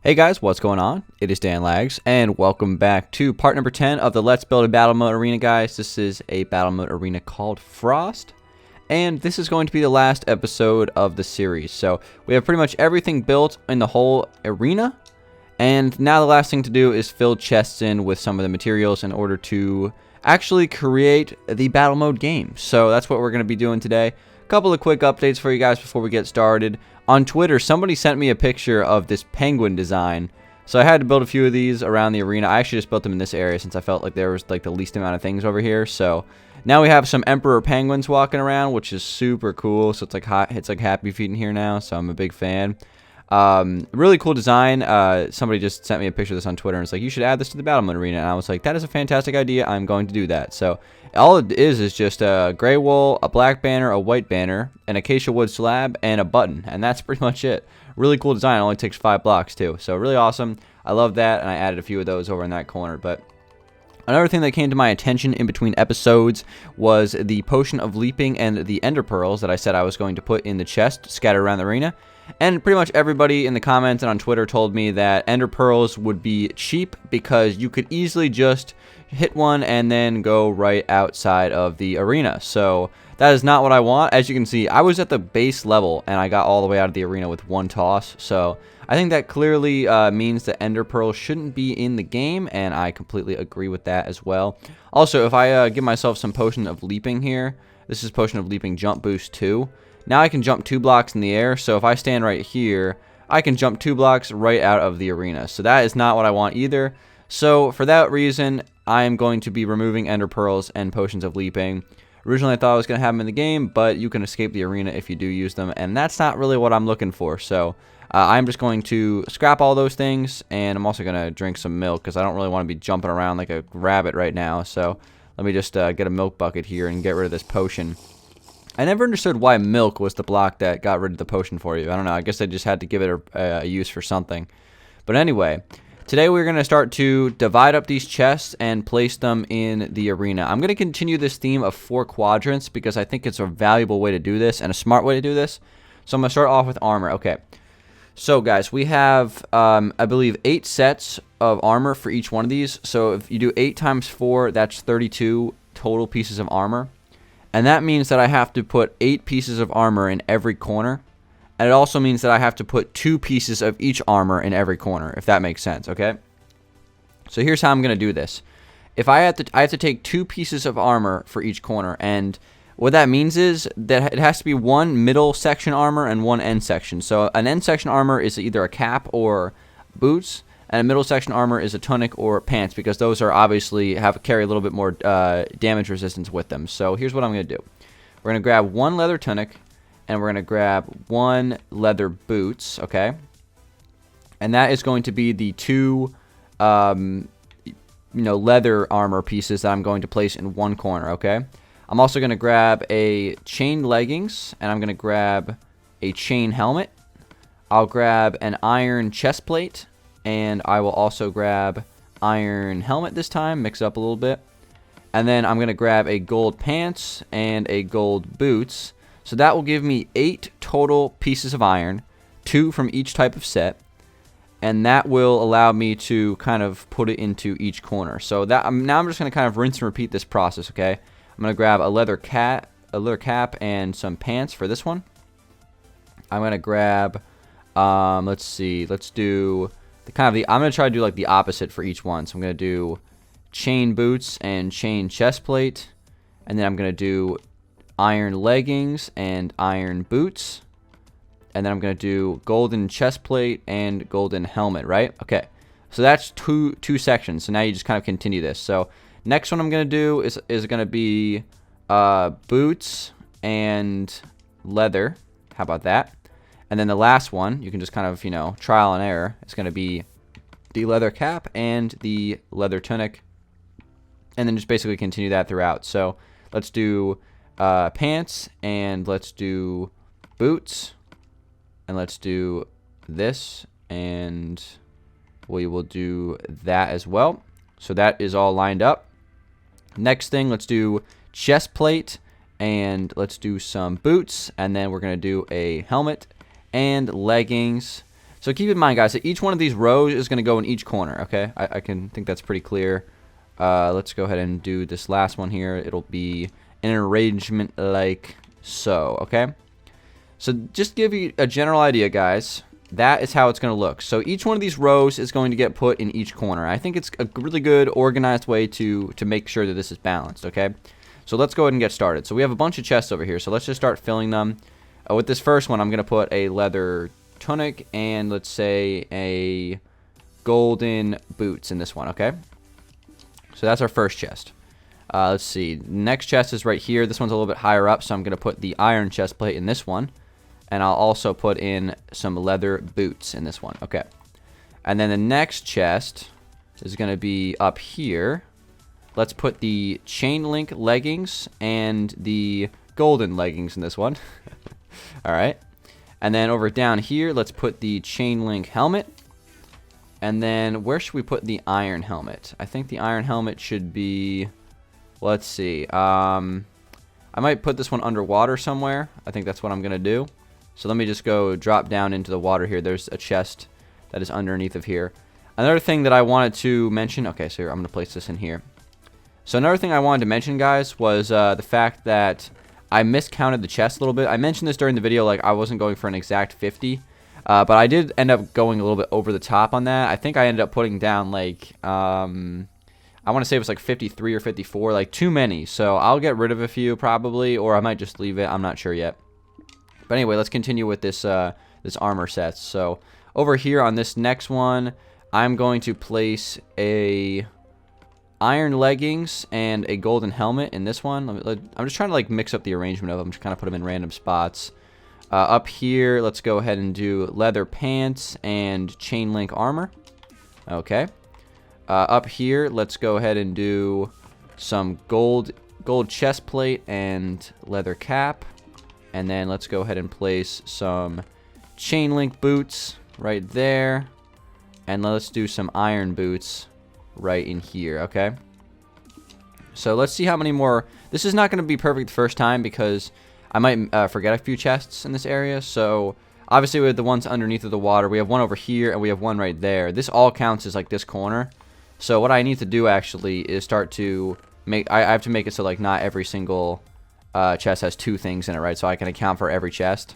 Hey guys, what's going on? It is Dangeles, and welcome back to part number 10 of the Let's Build a Battle Mode Arena, guys. This is a Battle Mode Arena called Frost, and this is going to be the last episode of the series. So we have pretty much everything built in the whole arena, and now the last thing to do is fill chests in with some of the materials in order to actually create the Battle Mode game. So that's what we're going to be doing today. A couple of quick updates for you guys before we get started. On Twitter, somebody sent me a picture of this penguin design. So I had to build a few of these around the arena. I actually just built them in this area since I felt like there was like the least amount of things over here. So now we have some emperor penguins walking around, which is super cool. So it's like Happy Feet in here now. So I'm a big fan. Really cool design. Somebody just sent me a picture of this on Twitter and it's like, you should add this to the Battle Mode Arena. And I was like, that is a fantastic idea. I'm going to do that. So all it is just a gray wool, a black banner, a white banner, an acacia wood slab, and a button. And that's pretty much it. Really cool design. It only takes 5 blocks too. So really awesome. I love that. And I added a few of those over in that corner. But another thing that came to my attention in between episodes was the potion of leaping and the ender pearls that I said I was going to put in the chest scattered around the arena. And pretty much everybody in the comments and on Twitter told me that ender pearls would be cheap because you could easily just hit one and then go right outside of the arena. So that is not what I want. As you can see, I was at the base level and I got all the way out of the arena with one toss. So I think that clearly means that ender pearls shouldn't be in the game, and I completely agree with that as well. Also, if I give myself some potion of leaping here, this is potion of leaping jump boost 2. Now I can jump 2 blocks in the air, so if I stand right here, I can jump 2 blocks right out of the arena. So that is not what I want either. So for that reason, I am going to be removing ender pearls and potions of leaping. Originally I thought I was going to have them in the game, but you can escape the arena if you do use them, and that's not really what I'm looking for. So I'm just going to scrap all those things, and I'm also going to drink some milk because I don't really want to be jumping around like a rabbit right now. So let me just get a milk bucket here and get rid of this potion. I never understood why milk was the block that got rid of the potion for you. I don't know. I guess I just had to give it a use for something. But anyway, today we're going to start to divide up these chests and place them in the arena. I'm going to continue this theme of 4 quadrants because I think it's a valuable way to do this and a smart way to do this. So I'm going to start off with armor. Okay. So guys, we have, I believe, 8 sets of armor for each one of these. So if you do 8 times 4, that's 32 total pieces of armor. And that means that I have to put 8 pieces of armor in every corner. And it also means that I have to put 2 pieces of each armor in every corner, if that makes sense, okay? So here's how I'm going to do this. If I have to take 2 pieces of armor for each corner, and what that means is that it has to be 1 middle section armor and 1 end section. So an end section armor is either a cap or boots, and a middle section armor is a tunic or pants, because those are obviously carry a little bit more damage resistance with them. So here's what I'm going to do. We're going to grab 1 leather tunic, and we're going to grab 1 leather boots, okay? And that is going to be the 2, leather armor pieces that I'm going to place in one corner, okay? I'm also going to grab a chain leggings, and I'm going to grab a chain helmet. I'll grab an iron chest plate, and I will also grab iron helmet this time, mix it up a little bit. And then I'm going to grab a gold pants and a gold boots. So that will give me 8 total pieces of iron, 2 from each type of set. And that will allow me to kind of put it into each corner. So that now I'm just going to kind of rinse and repeat this process, okay? I'm going to grab a leather cap and some pants for this one. I'm going to grab, let's see, let's do I'm going to try to do like the opposite for each one. So I'm going to do chain boots and chain chest plate. And then I'm going to do iron leggings and iron boots. And then I'm going to do golden chest plate and golden helmet, right? Okay. So that's two sections. So now you just kind of continue this. So next one I'm going to do is going to be boots and leather. How about that? And then the last one, you can just kind of, trial and error. It's going to be the leather cap and the leather tunic. And then just basically continue that throughout. So let's do pants, and let's do boots, and let's do this, and we will do that as well. So that is all lined up. Next thing, let's do chest plate, and let's do some boots, and then we're going to do a helmet and leggings. So keep in mind, guys, that each one of these rows is going to go in each corner, okay? I can think that's pretty clear. Let's go ahead and do this last one here. It'll be an arrangement like so, okay? So just to give you a general idea, guys, that is how it's going to look. So each one of these rows is going to get put in each corner. I think it's a really good, organized way to make sure that this is balanced, okay? So let's go ahead and get started. So we have a bunch of chests over here, so let's just start filling them. With this first one, I'm going to put a leather tunic and, let's say, a golden boots in this one, okay? So that's our first chest. Let's see. Next chest is right here. This one's a little bit higher up, so I'm going to put the iron chest plate in this one. And I'll also put in some leather boots in this one. Okay. And then the next chest is going to be up here. Let's put the chain link leggings and the golden leggings in this one. All right. And then over down here, let's put the chain link helmet. And then where should we put the iron helmet? I think the iron helmet should be... Let's see. I might put this one underwater somewhere. I think that's what I'm going to do. So let me just go drop down into the water here. There's a chest that is underneath of here. Another thing that I wanted to mention... Okay, so here, I'm going to place this in here. So another thing I wanted to mention, guys, was the fact that I miscounted the chest a little bit. I mentioned this during the video, like I wasn't going for an exact 50. But I did end up going a little bit over the top on that. I think I ended up putting down, like... I want to say it was like 53 or 54, like too many. So I'll get rid of a few probably, or I might just leave it. I'm not sure yet. But anyway, let's continue with this this armor sets. So over here on this next one, I'm going to place a iron leggings and a golden helmet in this one. I'm just trying to like mix up the arrangement of them, just kind of put them in random spots. Up here, let's go ahead and do leather pants and chain link armor. Okay. Up here, let's go ahead and do some gold chest plate and leather cap. And then let's go ahead and place some chain link boots right there. And let's do some iron boots right in here, okay? So let's see how many more. This is not going to be perfect the first time because I might forget a few chests in this area. So obviously we have the ones underneath of the water. We have one over here and we have one right there. This all counts as like this corner. So what I need to do actually is start to make, I have to make it so like not every single chest has two things in it, right? So I can account for every chest.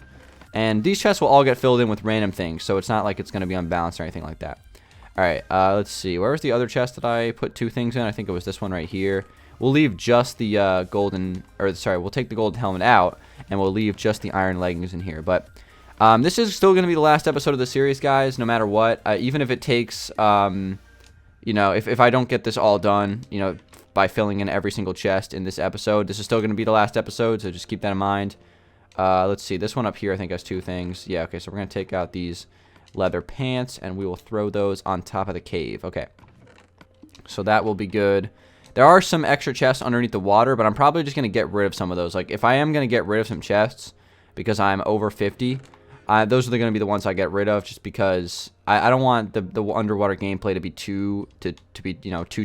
And these chests will all get filled in with random things, so it's not like it's going to be unbalanced or anything like that. Alright, let's see. Where was the other chest that I put two things in? I think it was this one right here. We'll leave just the golden, or sorry, we'll take the golden helmet out, and we'll leave just the iron leggings in here. But this is still going to be the last episode of the series, guys, no matter what. Even if it takes... you know, if I don't get this all done, you know, by filling in every single chest in this episode, this is still going to be the last episode, so just keep that in mind. Let's see, this one up here I think has two things. Yeah, okay, so we're going to take out these leather pants, and we will throw those on top of the cave. Okay, so that will be good. There are some extra chests underneath the water, but I'm probably just going to get rid of some of those. Like, if I am going to get rid of some chests because I'm over 50... those are going to be the ones I get rid of, just because I don't want the underwater gameplay to be too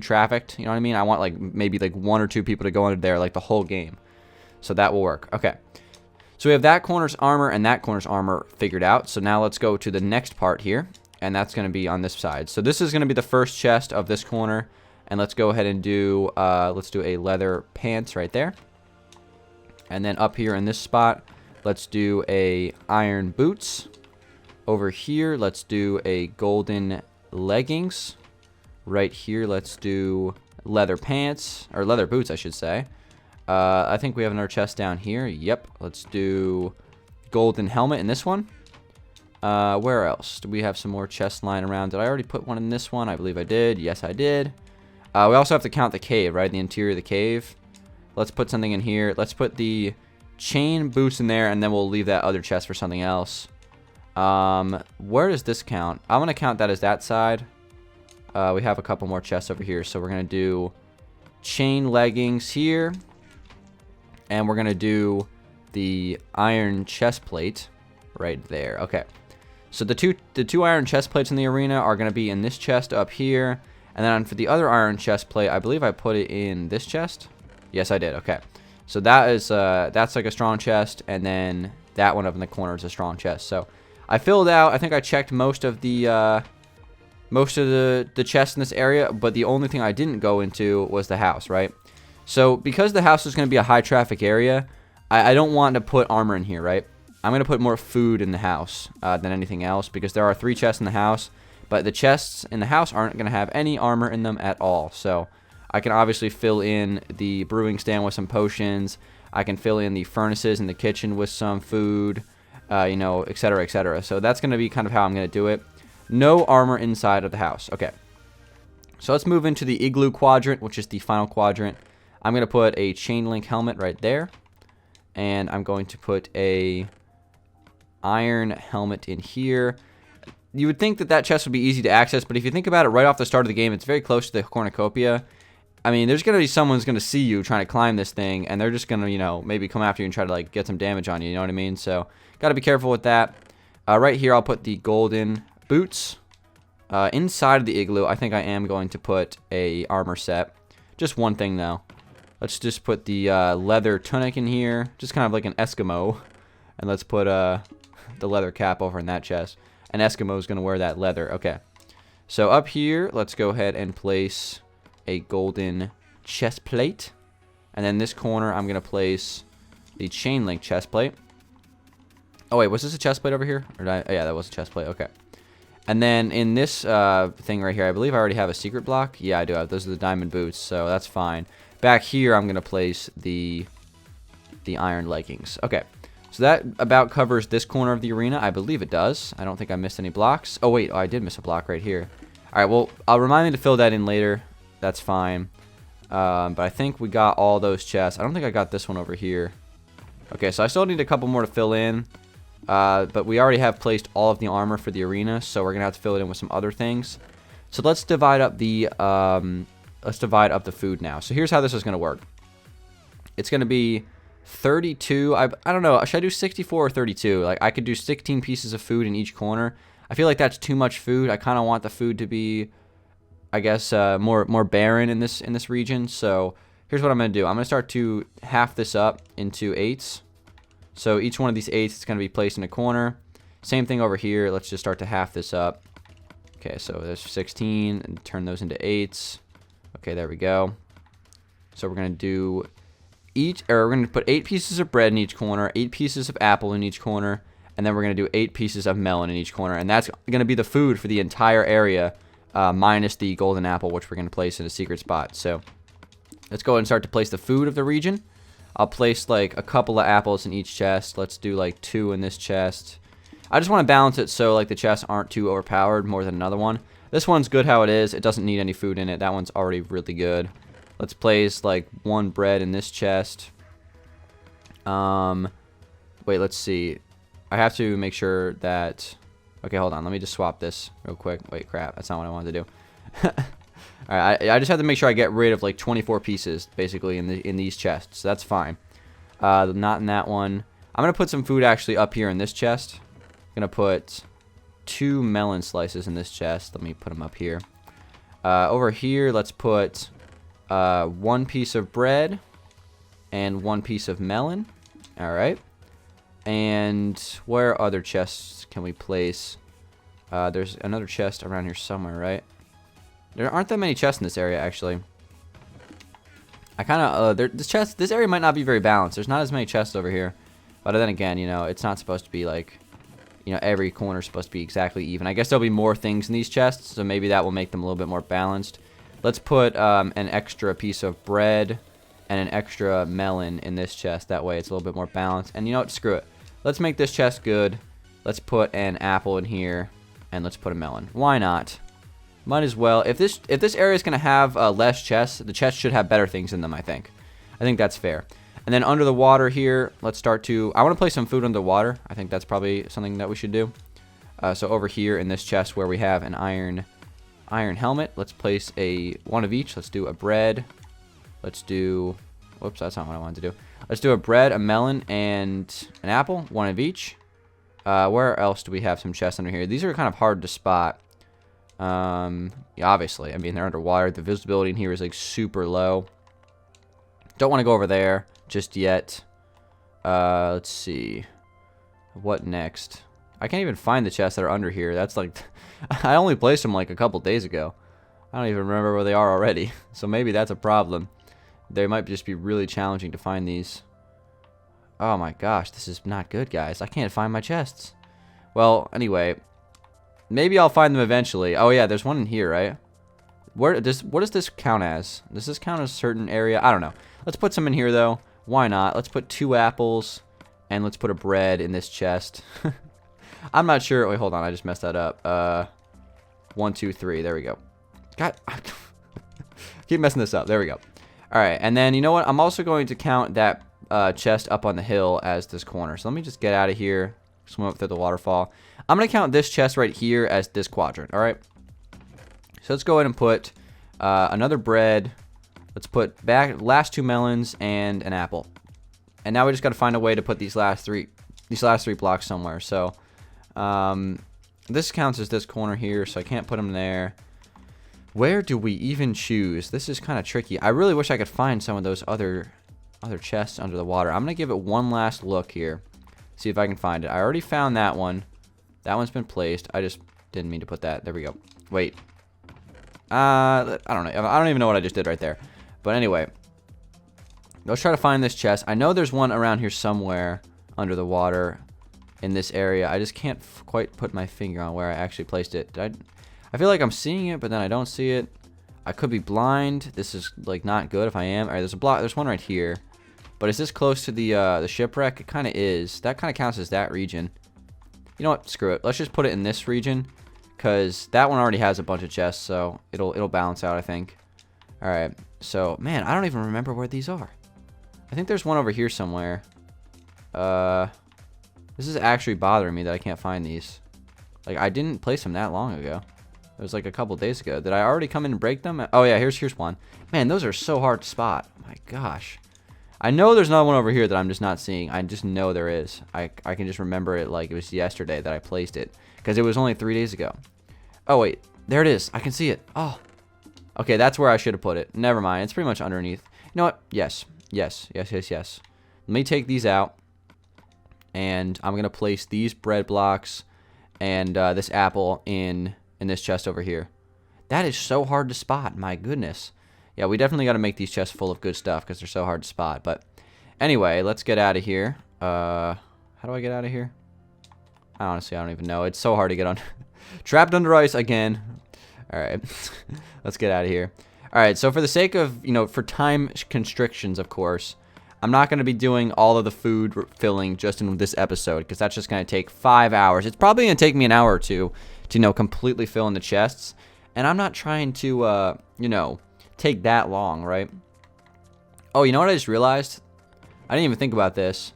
trafficked. You know what I mean? I want like maybe like one or two people to go under there like the whole game, so that will work. Okay, so we have that corner's armor and that corner's armor figured out. So now let's go to the next part here, and that's going to be on this side. So this is going to be the first chest of this corner, and let's go ahead and do let's do a leather pants right there, and then up here in this spot, let's do a iron boots. Over here, let's do a golden leggings. Right here, let's do leather pants, or leather boots, I should say. I think we have another chest down here. Yep, let's do golden helmet in this one. Where else? Do we have some more chests lying around? Did I already put one in this one? I believe I did. Yes, I did. We also have to count the cave, right? The interior of the cave. Let's put something in here. Let's put the chain boots in there, and then we'll leave that other chest for something else. Where does this count? I'm going to count that as that side. We have a couple more chests over here, so we're going to do chain leggings here, and we're going to do the iron chest plate right there. Okay, so the two iron chest plates in the arena are going to be in this chest up here, and then for the other iron chest plate, I believe I put it in this chest. Yes, I did. Okay, so that is that's like a strong chest, and then that one up in the corner is a strong chest. So I filled out, I think I checked most of the chests in this area, but the only thing I didn't go into was the house, right? So because the house is going to be a high traffic area, I don't want to put armor in here, right? I'm going to put more food in the house than anything else, because there are 3 chests in the house, but the chests in the house aren't going to have any armor in them at all. So I can obviously fill in the brewing stand with some potions. I can fill in the furnaces in the kitchen with some food, you know, etc., etc. So that's going to be kind of how I'm going to do it. No armor inside of the house. Okay. So let's move into the igloo quadrant, which is the final quadrant. I'm going to put a chain link helmet right there. And I'm going to put a iron helmet in here. You would think that that chest would be easy to access, but if you think about it right off the start of the game, it's very close to the cornucopia. I mean, there's going to be someone's going to see you trying to climb this thing, and they're just going to, you know, maybe come after you and try to, like, get some damage on you, you know what I mean? So, got to be careful with that. Right here, I'll put the golden boots. Inside of the igloo, I think I am going to put a armor set. Just one thing, though. Let's just put the leather tunic in here, just kind of like an Eskimo. And let's put the leather cap over in that chest. An Eskimo is going to wear that leather. Okay. So up here, let's go ahead and place a golden chest plate. And then this corner, I'm going to place the chain link chest plate. Oh, wait, was this a chest plate over here? Or did I, oh, yeah, that was a chest plate. Okay. And then in this thing right here, I believe I already have a secret block. Yeah, I do have. Those are the diamond boots, so that's fine. Back here, I'm going to place the iron leggings. Okay. So that about covers this corner of the arena. I believe it does. I don't think I missed any blocks. Oh, wait. Oh, I did miss a block right here. All right. Well, I'll remind me to fill that in later. That's fine. But I think we got all those chests. I don't think I got this one over here. Okay. So I still need a couple more to fill in. But we already have placed all of the armor for the arena. So we're going to have to fill it in with some other things. So let's divide up the food now. So here's how this is going to work. It's going to be 32. I don't know. Should I do 64 or 32? Like, I could do 16 pieces of food in each corner. I feel like that's too much food. I kind of want the food to be, I guess, more barren in this region. So here's what I'm going to do. I'm going to start to half this up into 8s. So each one of these 8s is going to be placed in a corner. Same thing over here. Let's just start to half this up. Okay, so there's 16 and turn those into 8s. Okay, there we go. So we're going to do we're going to put 8 pieces of bread in each corner, 8 pieces of apple in each corner, and then we're going to do 8 pieces of melon in each corner. And that's going to be the food for the entire area, minus the golden apple, which we're going to place in a secret spot. So let's go ahead and start to place the food of the region. I'll place like a couple of apples in each chest. Let's do like 2 in this chest. I just want to balance it so like the chests aren't too overpowered more than another one. This one's good how it is. It doesn't need any food in it. That one's already really good. Let's place like 1 bread in this chest. Wait, let's see. I have to make sure that... Okay, hold on. Let me just swap this real quick. Wait, crap. That's not what I wanted to do. Alright, I just have to make sure I get rid of like 24 pieces, basically, in these chests. That's fine. Not in that one. I'm going to put some food actually up here in this chest. I'm going to put 2 melon slices in this chest. Let me put them up here. Over here, let's put 1 piece of bread and 1 piece of melon. Alright. And where other chests can we place? There's another chest around here somewhere, right? There aren't that many chests in this area, actually. I kind of, this area might not be very balanced. There's not as many chests over here. But then again, you know, it's not supposed to be like, you know, every corner is supposed to be exactly even. I guess there'll be more things in these chests, so maybe that will make them a little bit more balanced. Let's put an extra piece of bread and an extra melon in this chest. That way it's a little bit more balanced. And you know what? Screw it. Let's make this chest good. Let's put an apple in here, and let's put a melon. Why not? Might as well. If this area is going to have less chests, the chests should have better things in them, I think. I think that's fair. And then under the water here, let's start to... I want to place some food under the water. I think that's probably something that we should do. So over here in this chest where we have an iron helmet, let's place one of each. Let's do a bread. Let's do... Whoops, that's not what I wanted to do. Let's do a bread, a melon, and an apple. 1 of each. Where else do we have some chests under here? These are kind of hard to spot. Yeah, obviously. I mean, they're underwater. The visibility in here is like super low. Don't want to go over there just yet. Let's see. What next? I can't even find the chests that are under here. That's like, I only placed them like a couple days ago. I don't even remember where they are already. So maybe that's a problem. They might just be really challenging to find these. Oh my gosh, this is not good, guys. I can't find my chests. Well, anyway, maybe I'll find them eventually. Oh yeah, there's one in here, right? What does this count as? Does this count as a certain area? I don't know. Let's put some in here, though. Why not? Let's put 2 apples, and let's put a bread in this chest. I'm not sure. Wait, hold on. I just messed that up. 1, 2, 3. There we go. God, keep messing this up. There we go. All right, and then you know what? I'm also going to count that chest up on the hill as this corner. So let me just get out of here, swim up through the waterfall. I'm going to count this chest right here as this quadrant, all right? So let's go ahead and put another bread. Let's put back last 2 melons and an apple. And now we just got to find a way to put these last three blocks somewhere. So this counts as this corner here, so I can't put them there. Where do we even choose? This is kind of tricky. I really wish I could find some of those other chests under the water. I'm going to give it one last look here. See if I can find it. I already found that one. That one's been placed. I just didn't mean to put that. There we go. Wait. I don't know. I don't even know what I just did right there. But anyway, let's try to find this chest. I know there's one around here somewhere under the water in this area. I just can't quite put my finger on where I actually placed it. I feel like I'm seeing it, but then I don't see it. I could be blind. This is like not good if I am. All right, there's a block. There's one right here. But is this close to the shipwreck? It kind of is. That kind of counts as that region. You know what? Screw it. Let's just put it in this region, because that one already has a bunch of chests, so it'll balance out, I think. All right. So, man, I don't even remember where these are. I think there's one over here somewhere. This is actually bothering me that I can't find these. Like, I didn't place them that long ago. It was like a couple days ago. Did I already come in and break them? Oh, yeah, here's one. Man, those are so hard to spot. My gosh. I know there's another one over here that I'm just not seeing. I just know there is. I can just remember it like it was yesterday that I placed it, because it was only 3 days ago. Oh, wait. There it is. I can see it. Oh. Okay, that's where I should have put it. Never mind. It's pretty much underneath. You know what? Yes. Yes. Yes, yes, yes. Let me take these out, and I'm going to place these bread blocks and this apple in this chest over here. That is so hard to spot. My goodness. Yeah, we definitely got to make these chests full of good stuff because they're so hard to spot. But anyway, let's get out of here. How do I get out of here? Honestly, I don't even know. It's so hard to get on. Trapped under ice again. All right. Let's get out of here. All right, so for the sake of, for time constrictions, of course, I'm not going to be doing all of the food filling just in this episode, because that's just going to take 5 hours. It's probably going to take me an hour or two to, completely fill in the chests. And I'm not trying to, take that long, right? Oh, you know what I just realized? I didn't even think about this.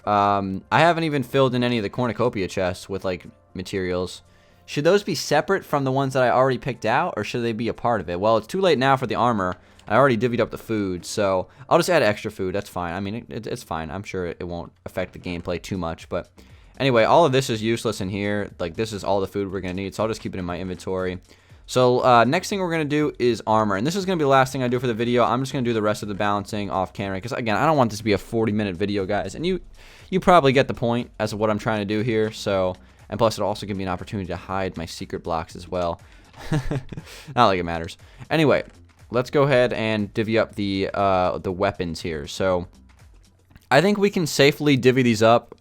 I haven't even filled in any of the cornucopia chests with, like, materials. Should those be separate from the ones that I already picked out, or should they be a part of it? Well, it's too late now for the armor. I already divvied up the food, so I'll just add extra food. That's fine. I mean, it's fine. I'm sure it won't affect the gameplay too much, but anyway, all of this is useless in here. Like, this is all the food we're going to need, so I'll just keep it in my inventory. So, next thing we're going to do is armor, and this is going to be the last thing I do for the video. I'm just going to do the rest of the balancing off camera, because, again, I don't want this to be a 40-minute video, guys, and you probably get the point as of what I'm trying to do here, so, and plus it'll also give me an opportunity to hide my secret blocks as well. Not like it matters. Anyway, let's go ahead and divvy up the weapons here. So, I think we can safely divvy these up,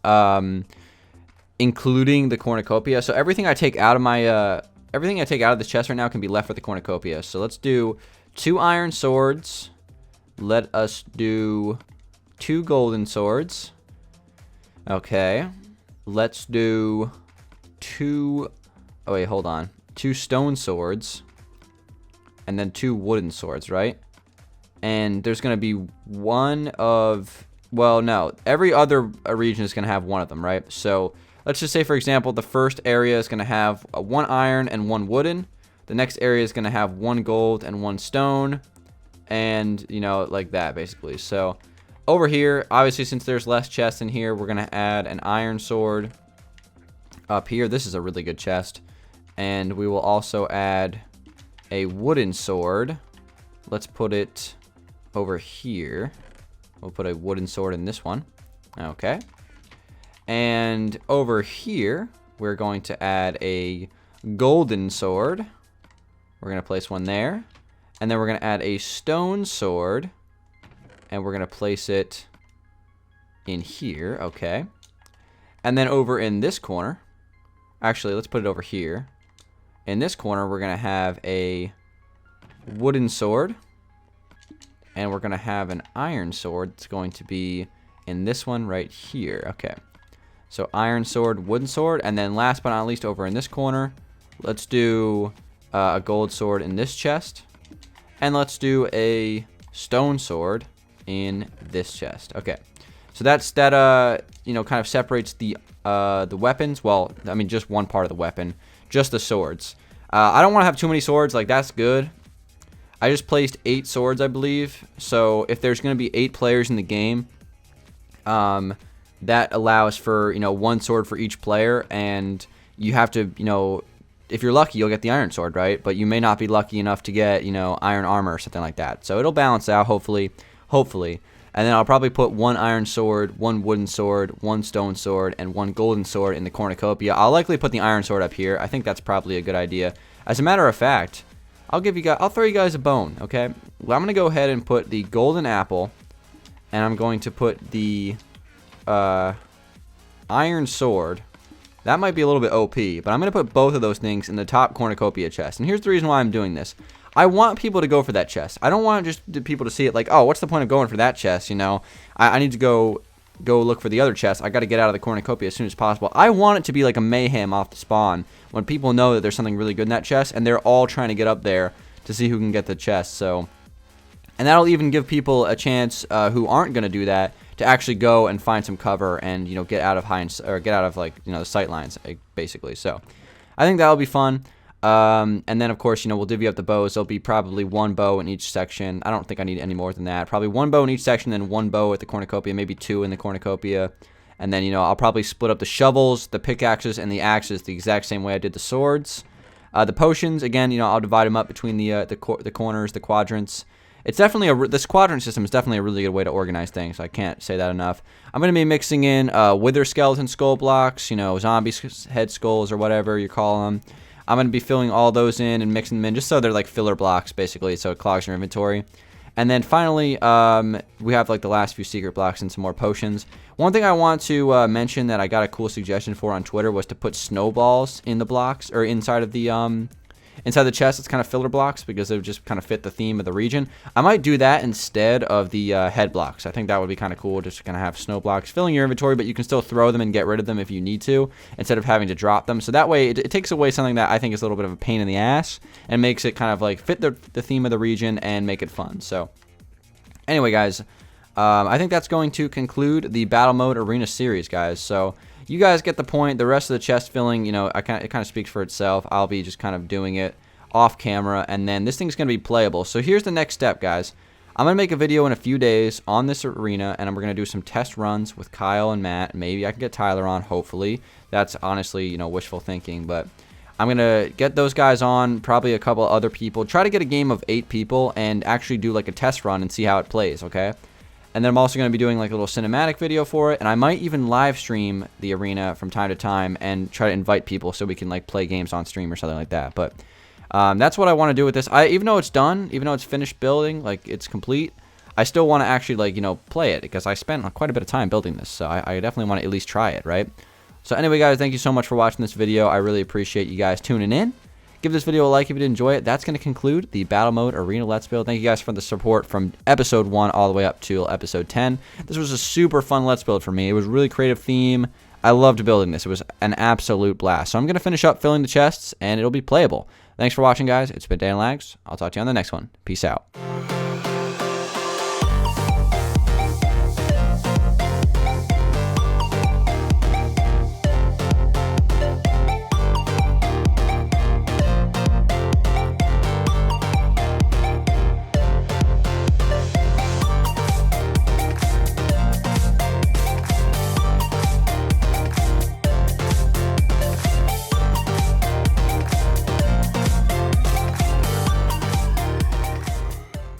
including the cornucopia. So, everything I take out of my... Everything I take out of this chest right now can be left for the cornucopia. So let's do 2 iron swords. Let us do 2 golden swords. Okay. Let's do 2... Oh, wait, hold on. 2 stone swords. And then 2 wooden swords, right? And there's going to be one of... Well, no. Every other region is going to have one of them, right? So... Let's just say, for example, the first area is going to have 1 iron and 1 wooden. The next area is going to have 1 gold and 1 stone. And, like that, basically. So, over here, obviously, since there's less chests in here, we're going to add an iron sword up here. This is a really good chest. And we will also add a wooden sword. Let's put it over here. We'll put a wooden sword in this one. Okay. And over here, we're going to add a golden sword. We're going to place one there. And then we're going to add a stone sword. And we're going to place it in here. Okay. And then over in this corner, actually, let's put it over here. In this corner, we're going to have a wooden sword. And we're going to have an iron sword. It's going to be in this one right here. Okay. So iron sword, wooden sword. And then last but not least, over in this corner, let's do a gold sword in this chest. And let's do a stone sword in this chest. Okay. So that you know, kind of separates the weapons. Well, I mean, just one part of the weapon, just the swords. I don't want to have too many swords. Like, that's good. I just placed 8 swords, I believe. So if there's going to be 8 players in the game, that allows for, you know, 1 sword for each player, and you have to, you know, if you're lucky, you'll get the iron sword, right? But you may not be lucky enough to get, you know, iron armor or something like that. So it'll balance out, hopefully. And then I'll probably put 1 iron sword, 1 wooden sword, 1 stone sword, and 1 golden sword in the cornucopia. I'll likely put the iron sword up here. I think that's probably a good idea. As a matter of fact, I'll throw you guys a bone, okay? Well, I'm going to go ahead and put the golden apple, and I'm going to put the iron sword. That might be a little bit OP, but I'm going to put both of those things in the top cornucopia chest. And here's the reason why I'm doing this. I want people to go for that chest. I don't want just people to see it like, oh, what's the point of going for that chest, you know? I need to go look for the other chest. I got to get out of the cornucopia as soon as possible. I want it to be like a mayhem off the spawn when people know that there's something really good in that chest, and they're all trying to get up there to see who can get the chest. So, and that'll even give people a chance who aren't going to do that to actually go and find some cover and, you know, get out of like, you know, the sight lines, basically. So I think that'll be fun. And then, of course, you know, we'll divvy up the bows. There'll be probably 1 bow in each section. I don't think I need any more than that. Probably 1 bow in each section, then 1 bow at the cornucopia, maybe 2 in the cornucopia. And then, you know, I'll probably split up the shovels, the pickaxes, and the axes the exact same way I did the swords. The potions, again, you know, I'll divide them up between the corners, the quadrants. It's definitely this quadrant system is definitely a really good way to organize things. I can't say that enough. I'm going to be mixing in wither skeleton skull blocks, you know, zombie head skulls or whatever you call them. I'm going to be filling all those in and mixing them in just so they're like filler blocks, basically, so it clogs your inventory. And then finally, we have like the last few secret blocks and some more potions. One thing I want to mention that I got a cool suggestion for on Twitter was to put snowballs in the blocks, or inside of the chest. It's kind of filler blocks because it would just kind of fit the theme of the region. I might do that instead of the head blocks. I think that would be kind of cool, just to kind of have snow blocks filling your inventory, but you can still throw them and get rid of them if you need to, instead of having to drop them. So that way, it takes away something that I think is a little bit of a pain in the ass, and makes it kind of like fit the theme of the region and make it fun. So anyway, guys, I think that's going to conclude the Battle Mode Arena series, guys. So you guys get the point. The rest of the chest filling, you know, it kind of speaks for itself. I'll be just kind of doing it off camera, and then this thing's going to be playable. So here's the next step, guys. I'm going to make a video in a few days on this arena, and we're going to do some test runs with Kyle and Matt. Maybe I can get Tyler on, hopefully. That's honestly, you know, wishful thinking, but I'm going to get those guys on, probably a couple other people. Try to get a game of 8 people and actually do like a test run and see how it plays, okay? And then I'm also going to be doing like a little cinematic video for it, and I might even live stream the arena from time to time and try to invite people so we can like play games on stream or something like that. But that's what I want to do with this. Even though it's done, even though it's finished building, like it's complete, I still want to actually like, you know, play it, because I spent quite a bit of time building this, so I definitely want to at least try it, right? So anyway, guys, thank you so much for watching this video. I really appreciate you guys tuning in. Give this video a like if you did enjoy it. That's going to conclude the Battle Mode Arena Let's Build. Thank you guys for the support from episode 1 all the way up to episode 10. This was a super fun Let's Build for me. It was a really creative theme. I loved building this. It was an absolute blast. So I'm going to finish up filling the chests, and it'll be playable. Thanks for watching, guys. It's been Dangeles. I'll talk to you on the next one. Peace out.